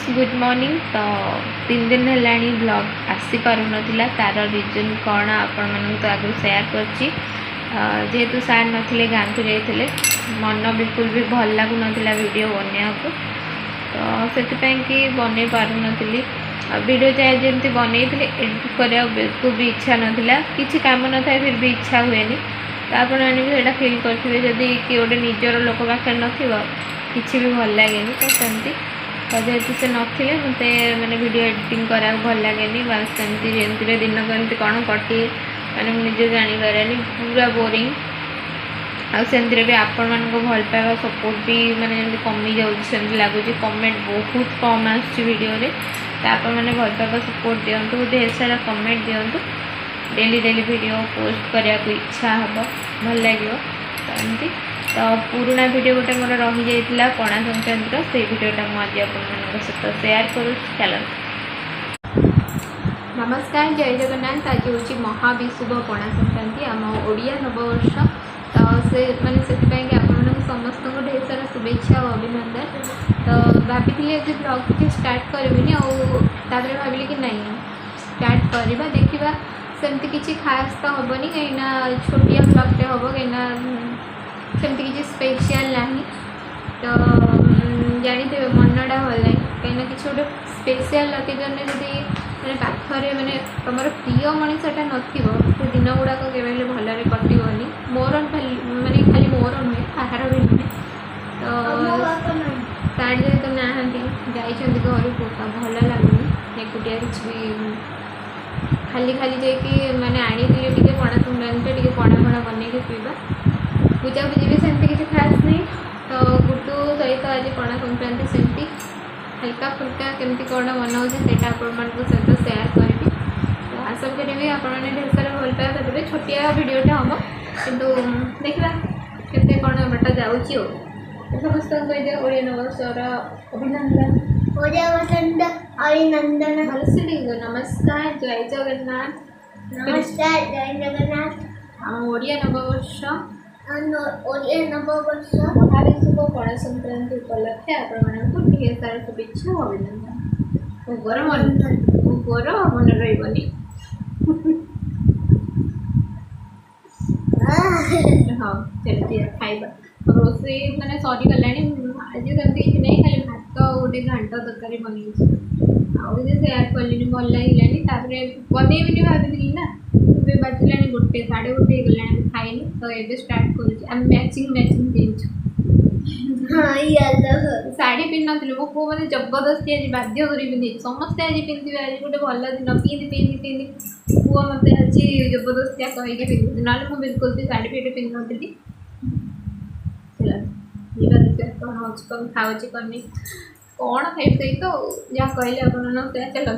Good morning. तो 3 दिन है ब्लॉग आसी पारु नथिला तार रीजन कौन आपण मानक तो आगे शेयर करची। जेहेतु सार नथिले गाँ को जाइए मन बिल्कुल भी भल लगु नथिला वीडियो बनिया को, तो से कि बन पारु नथिली। वीडियो चाहे जमी बनई एडिट करने बिल्कुल भी इच्छा नाला, किसी काम न था फिर भी इच्छा हुए तो आप फिल करेंगे जदि कि गोटे निजर लोक पाखे कि भी भल लगे तो सेमती। तो जेहेतु से नथिले मते मैंने वीडियो एडिटिंग करा भल लगे बस सेमती जमी दिन कमी कौन कटे मैंने मुझे जापारे पूरा बोरिंग। आमती भी आपण मान भल पाइबा सपोर्ट भी मैंने जमी कमी जाऊँगी लगुच। कमेंट बहुत कम आडियो तो आप मैंने भल पाइबा सपोर्ट दिंतु, ढेर सारा कमेंट दिंतु, डेली डेली वीडियो पोस्ट करने को इच्छा हम भल लगे। तो एमती तो पुराना वीडियो गोटे मोर रही जाइए पणा संक्रांति से वीडियोटा मुझे आप सहित शेयर करूँ। चलो नमस्कार, जय जगन्नाथ। आज हूँ महाविशुभ पणा संक्रांति आम ओडिया नववर्ष। तो से मैंने से समस्त को ढेर सारा शुभेच्छा और अभिनंदन। तो भाभी आज ब्लॉग किसी स्टार्ट करी आउे भाविली कि नहीं स्टार्ट करवा देखा सेमती किसी खास तो हेनी कहीं छोटिया ब्लॉगटे हम कहीं सेमती किसी स्पेशल ना। तो जानते मनटा भल ना कहीं कि गोटे स्पेशल ओकेजन जब मैंने पाखरे मैंने तुम प्रिय मनीषटा न दिन गुड़ाक के भल कटोनी मोर मानने खाली मोर नुहे कहार भी नुहे। तो तार जेहतु ना जाइए घर को भल लगुनि एकुटिया कि खाली खाली जाकि मैंने आनी टे पणा संक्रांति टे पणा फणा बन पीवा पूजा पूजी भी सेमती किसी खास नहीं। तो गुड्डू सहित आज पणा संक्रांति सेमती हल्का फुल्का केमती कौन बनाऊँ से सहित शेयर करी। तो आशा करी आपने ढेर सारा भल पाइबा देवे। छोटिया वीडियोटा हम किंतु देखा केते कौन बटा जाऊँगी। समस्त कहीदे ओडिया नववर्षर अभिनंदन अभिनंदन भलसे ठीक। नमस्कार, जय जगन्नाथ। नमस्कार, जय जगन्नाथ। आम ओडिया नववर्ष महाविशुभ पणा संक्रांति उपलक्षे आपण ढेर सारा शुभेच्छा और अभिनंदन। मोर मन रही हाँ चलती खाइबा रोसे मैंने सरी गला आज सेमती किसी नहीं खाली भात गोटे घाट तरकारी बन आगे सेयार कली भल लगे बनईबी भाभी ना बाजिला गोटे 1:30 गला खाइनी। तो ये स्टार्ट कर मैचिंग मैचिंग पिंधु शाढ़ी पिंध नी मो पु मैंने जबरदस्ती आज बाध्य कर पिंधि समस्ते आज पिंधे आज गोटे भल दिन पिंधि पिंधि पिंधि पुआ मत आज जबरदस्तिया कहीकि पिंधि ना मुझे बिल्कुल भी शाढ़ी पीठ पिंध नी। देखिए कौन हो कौन खाऊँ कौन नहीं कौन खाई सही तो जहाँ कहले आप चलो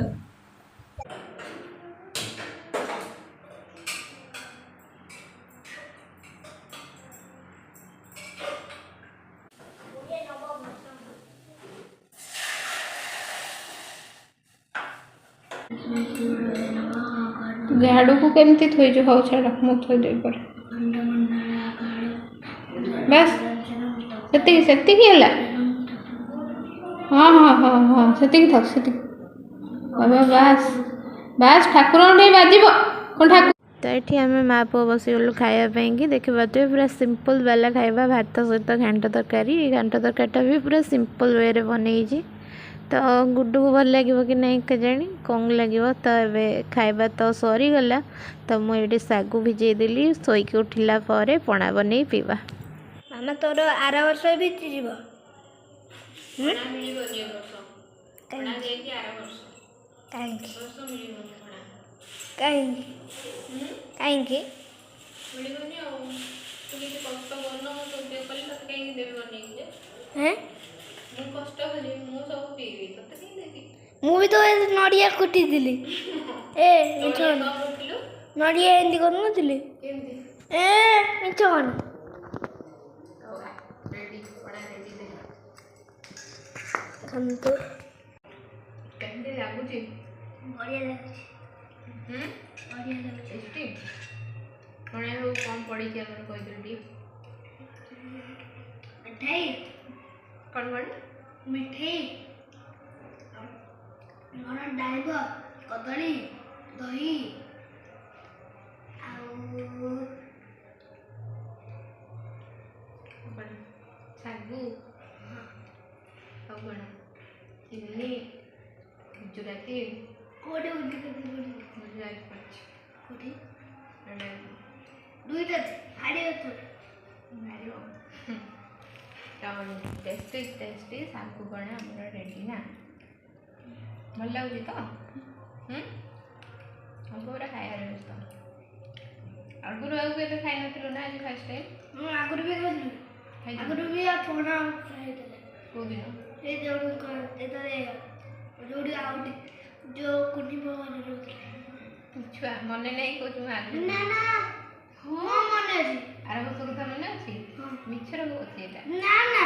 गाड़ू को केमती थोज हो छाड़ मु थोदे पर बस से हाँ हाँ हाँ हाँ से बाबा बस बस ठाकुर बाज कौन ठाकुर। तो ये आम माँ पुआ बसीगलु खायापी कि देखी पारे पूरा सिंपल वाला खाଇବା भात सहित घांट तरकारीटा भी पूरा सिंपल वे रे बनई। तो गुड्डू को भल लगे कि नहीं केजाणी कौन लगे। तो ये खाଇବା तो सरीगला तो मुझे सागु भिजे देली शोक उठिला पणा बन पीवा। मामा तोर आर वर्ष बीतीज कहीं मुझे तो नड़िया कुटी दिली ए नड़िया एमती कर कौन पड़ी मिठाई कौन मिठाई କ'ଣ ଡାଳିମ୍ବ କଦଳୀ ଦହି ଆଉ ଶାଗୁ ଆଉ କ'ଣ ଚିନି ଗୁଜୁରାତି କୋଉଠି ଗୁଜୁରାତି ଗୁଜୁରାତି ପଡ଼ିଛି କୋଉଠି ଏଇଟା ଦୁଇଟା ହାଡ଼ି ଅଛି ମାରିବ ତ ଟେଷ୍ଟି ଟେଷ୍ଟି ଶାଗୁ କ'ଣ ଆମର ରେଡ଼ି ନା ଭଲ ଲାଗୁଛି ତ ଆମକୁ ପୁରା ଖାଇବାର ଅଛି ତ ଆଗରୁ ଆଉ କେବେ ଖାଇନଥିଲୁ ନା ଆଜି ଫାର୍ଷ୍ଟ ଟାଇମ୍ ମୁଁ ଆଗରୁ ବି ଖାଇଥିଲି ଖାଇଛୁ ଆଗରୁ ବି ପଣା ଖାଇଥିଲେ କେଉଁଦିନ ସେ ଯେତେବେଳେ ଯୋଉଠି ଆଉ ଯୋଉ କୁନି ଭଗବାନ ରହୁଥିଲେ ଛୁଆ ମନେ ନାହିଁ କହୁଛୁ ମୁଁ ଆଗରୁ ନା ନା ହଁ ମନେ ଅଛି ଆର ବର୍ଷ କଥା ମନେ ଅଛି ହଁ ମିଛର କହୁଛି ଏଇଟା ନା ନା